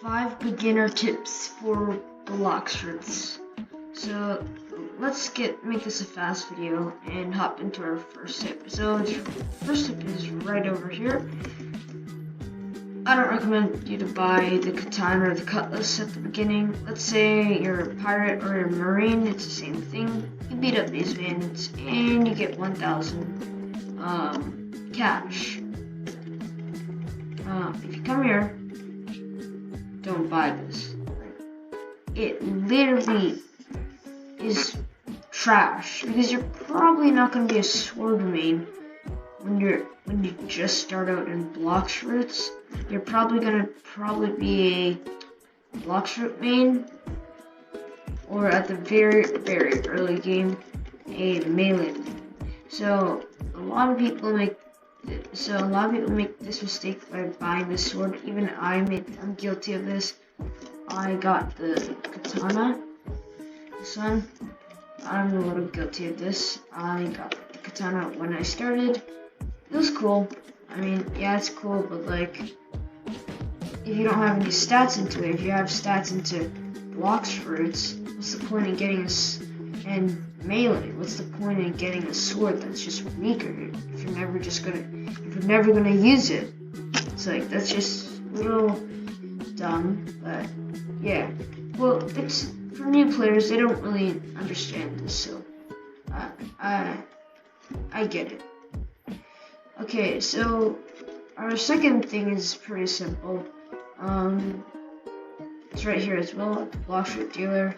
5 beginner tips for BloxFruits. So let's make this a fast video and hop into our first tip. So the first tip is right over here. I don't recommend you to buy the katana or the cutlass at the beginning. Let's say you're a pirate or a marine, it's the same thing. You beat up these bandits and you get 1,000 cash. If you come here, don't buy this. It literally is trash because you're probably not going to be a sword main when you just start out in BloxFruits. You're probably going to be a BloxFruit main, or at the very early game, a melee main. So a lot of people make this mistake by buying this sword. Even I'm guilty of this. I got the katana. This one, I'm a little guilty of this. I got the katana when I started. It was cool. I mean, yeah, it's cool, but like, if you don't have any stats into it, if you have stats into BloxFruits, what's the point in getting and melee? What's the point in getting a sword that's just weaker if you're never gonna use it? It's like, that's just a little dumb, but yeah. Well, it's for new players, they don't really understand this, so I get it. Okay, so our second thing is pretty simple. It's right here as well at the BloxFruit dealer.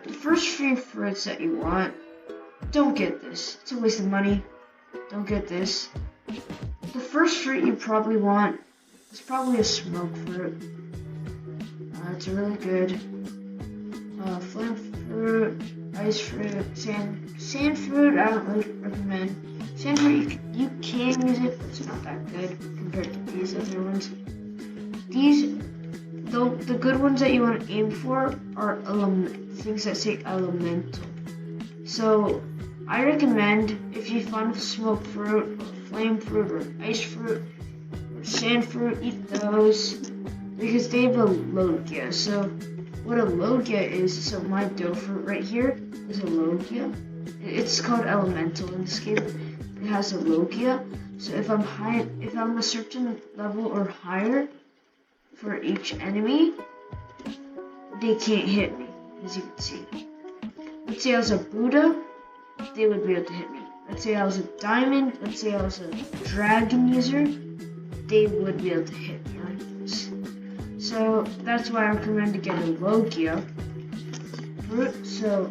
The first few fruits that you want, don't get this. It's a waste of money. Don't get this. The first fruit you probably want is probably a smoke fruit. It's a really good flame fruit, ice fruit, sand fruit. I don't really recommend. Sand fruit, you can use it, but it's not that good compared to these other ones. The good ones that you want to aim for are things that say elemental. So I recommend, if you find smoke fruit, or flame fruit, or ice fruit, or sand fruit, eat those because they have a logia. So what a logia is, so my dough fruit right here is a logia. It's called elemental in this game. It has a logia. So if I'm a certain level or higher for each enemy, they can't hit me, as you can see. Let's say I was a Buddha, they would be able to hit me. Let's say I was a diamond, let's say I was a dragon user, they would be able to hit me like this. So that's why I recommend to get a logia fruit. So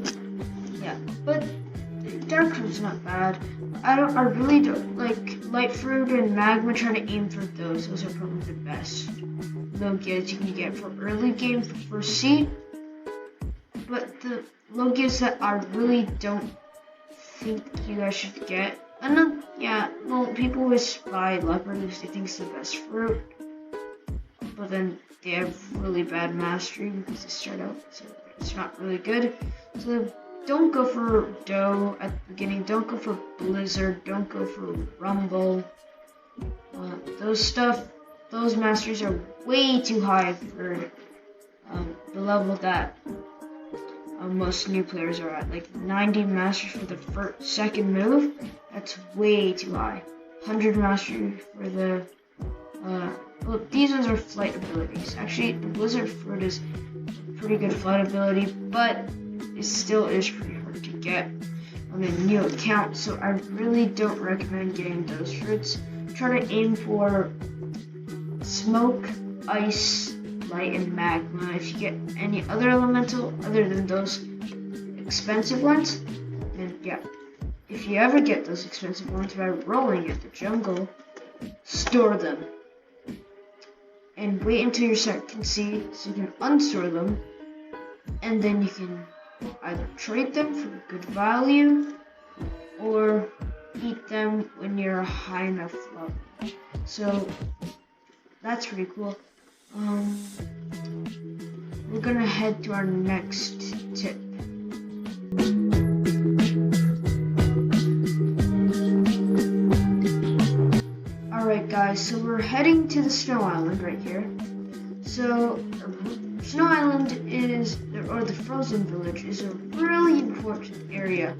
yeah, but dark fruit's not bad. I really don't like light fruit and magma. Try to aim for those. Those are probably the best logias you can get for early game for C. But the logias that I really don't think you guys should get. And then, yeah, well, people always buy leopard because they think it's the best fruit. But then they have really bad mastery because they start out, so it's not really good. So don't go for dough at the beginning. Don't go for blizzard. Don't go for rumble. Those masteries are way too high for the level that most new players are at. Like 90 mastery for the second move. That's way too high. 100 mastery for the well, these ones are flight abilities. Actually, the blizzard fruit is pretty good flight ability, but it still is pretty hard to get on a new account, so I really don't recommend getting those fruits. Try to aim for smoke, ice, light, and magma. If you get any other elemental other than those expensive ones, then yeah. If you ever get those expensive ones by rolling at the jungle, store them. And wait until your set can see, so you can unstore them, and then you can either trade them for good value, or eat them when you're a high enough level. So that's pretty cool. We're gonna head to our next tip. Alright guys, so we're heading to the snow island right here. So, Snow Island or the Frozen Village is a really important area.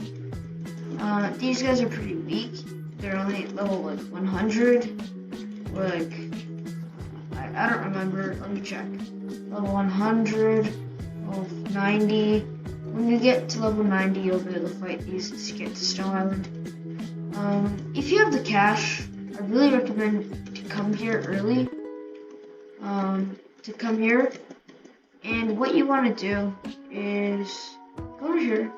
These guys are pretty weak. They're only at level like 100, or like, I don't remember, let me check. Level 100, level 90. When you get to level 90, you'll be able to fight these to get to Snow Island. If you have the cash, I really recommend to come here early. To come here, and what you want to do is go over here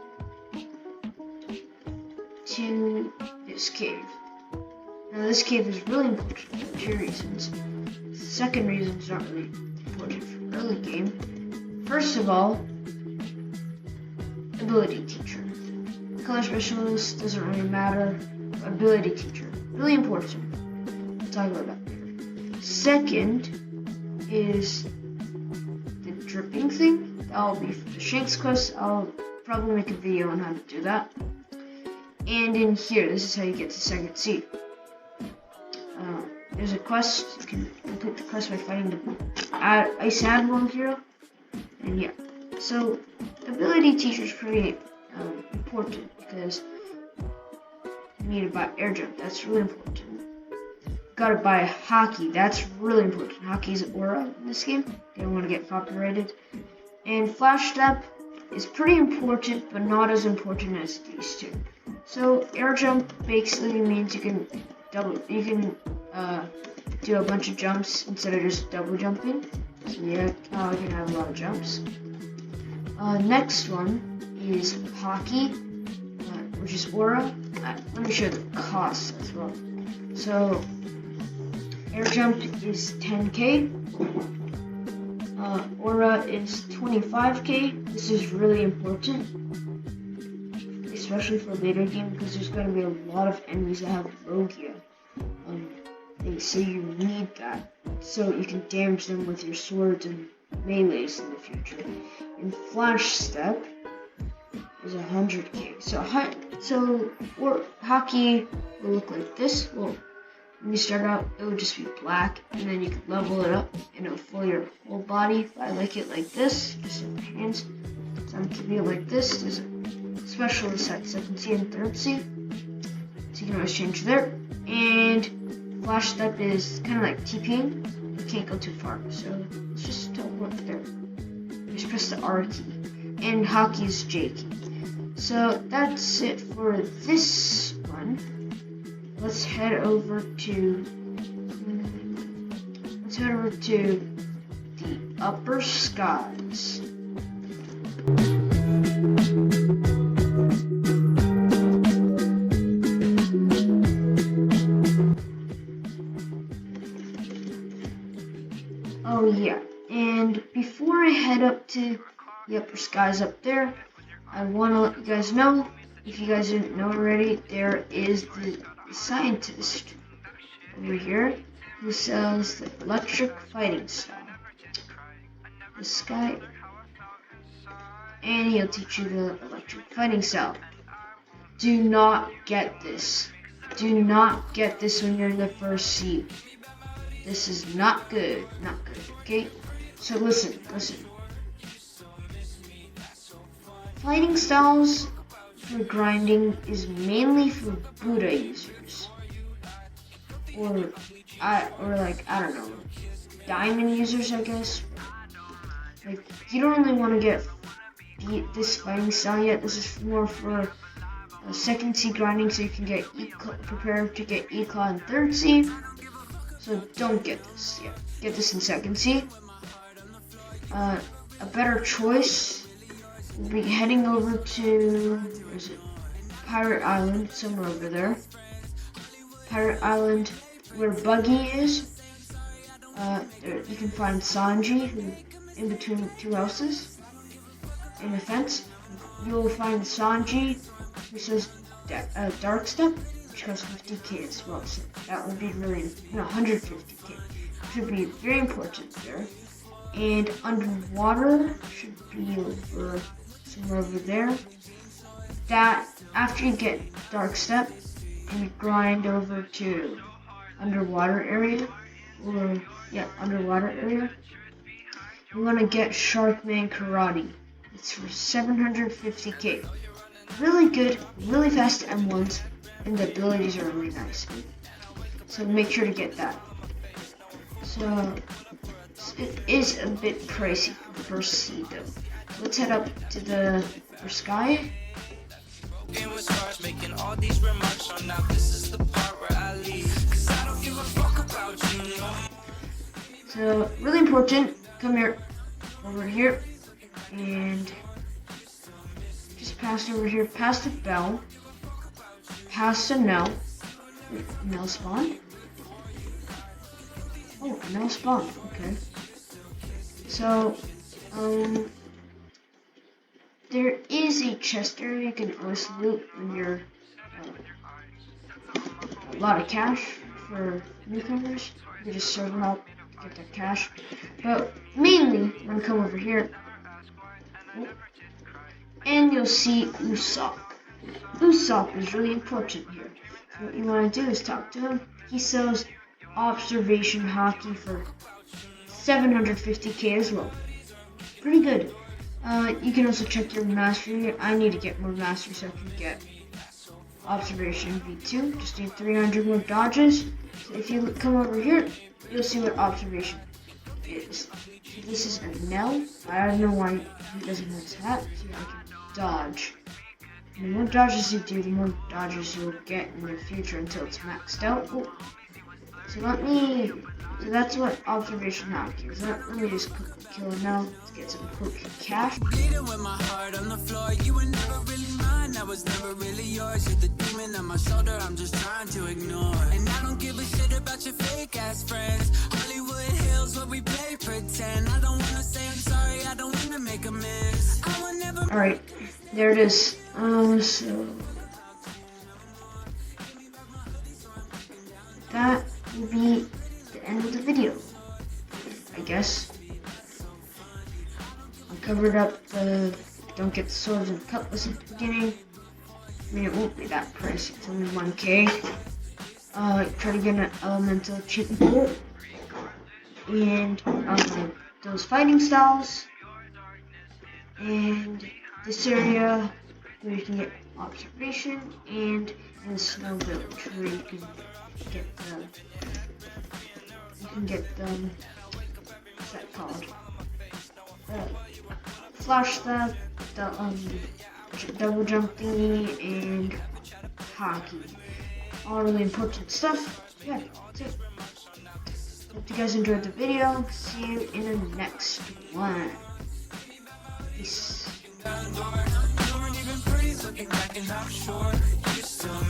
to this cave. Now this cave is really important for 2 reasons. The second reason is not really important for early game. First of all, ability teacher. Color specialist doesn't really matter. Ability teacher, really important. We'll talk about that later. Second is the dripping thing. That'll be for the Shanks quest. I'll probably make a video on how to do that. And in here, this is how you get to second seed. There's a quest. You can complete the quest by fighting the Ice Admiral hero. And yeah, so ability teacher is pretty important because you need to buy air jump. That's really important. Gotta buy hockey. That's really important. Hockey's aura in this game. They don't want to get copyrighted. And flash step is pretty important, but not as important as these two. So air jump basically means you can do a bunch of jumps instead of just double jumping. So yeah, you can have a lot of jumps. Next one is hockey, which is aura. Let me show the cost as well. So air jump is 10k. Aura is 25k. This is really important, especially for later game because there's going to be a lot of enemies that have Logia. They say you need that so you can damage them with your swords and melees in the future. And flash step is 100k. So hockey will look like this. Well, when you start out, it would just be black, and then you can level it up, and it'll fill your whole body. I like it like this, just in your hands. Some can be like this. There's a specialist at second C and third C, so you can always change there. And flash step is kind of like TPing. You can't go too far, so let's just teleport there. Just press the R key, and hockey is J key. So that's it for this one. Let's head over to the upper skies. Oh yeah, and before I head up to the upper skies up there, I want to let you guys know, if you guys didn't know already, there is the scientist over here who sells the electric fighting style. This guy, and he'll teach you the electric fighting style. Do not get this. Do not get this when you're in the first seed. This is not good. Not good. Okay? So listen. Fighting styles for grinding is mainly for Buddha users, or I don't know, diamond users, I guess. Like, you don't really want to get this fighting style yet. This is more for second C grinding, so you can get prepare to get Eclaw in third C. So don't get this yet. Get this in second C. A better choice will be heading over to, where is it? Pirate Island, somewhere over there. Pirate Island, where Buggy is. There, you can find Sanji, who in between 2 houses, in a fence. You'll find Sanji, who says Dark Step, which costs 50k as well. So that would be really, 150k. Should be very important there. And underwater should be somewhere over there. That after you get Dark Step and you grind over to underwater area, underwater area, I'm gonna get Sharkman Karate. It's for 750k. Really good, really fast M1s, and the abilities are really nice. So make sure to get that. So it is a bit pricey for the first seed though. So let's head up to the first guy. So really important, come here, over here, and just pass over here, past the bell, past the Nell spawn. Oh, Nell spawn, okay. So, there is a chest area you can always loot when you're a lot of cash for newcomers. You can just serve them out to get that cash. But mainly, I'm gonna come over here, and you'll see Usopp. Usopp is really important here. So what you want to do is talk to him. He sells observation hockey for 750k as well. Pretty good. You can also check your mastery. I need to get more mastery so I can get observation V2. Just need 300 more dodges. So if you come over here, you'll see what observation is. So this is a Nell. I don't know why he doesn't have his hat. So I can dodge. And the more dodges you do, the more dodges you'll get in the future until it's maxed out. Oh. So that's what observation hockey is. Let me just quickly kill him now to get some quick cash. Bleeding with my heart on the floor, you were never really mine, I was never really yours. You're the demon on my shoulder, I'm just trying to ignore. And I don't give a shit about your fake ass friends. Hollywood Hills where we play pretend. I don't wanna say I'm sorry, I don't wanna make a mess. I will never. Alright, there it is. So that will be the end of the video, I guess. I covered up the don't get the swords and cutlass at the beginning. I mean, it won't be that pricey, it's only 1k. Try to get an elemental achievement and those fighting styles, and this area where you can get observation, and in the snow village where you can get the what's that called? Flash theft, the double jump thingy, and hockey. All really important stuff. Yeah, that's it. Hope you guys enjoyed the video. See you in the next one. Peace. You weren't even pretty, looking back and I'm sure you still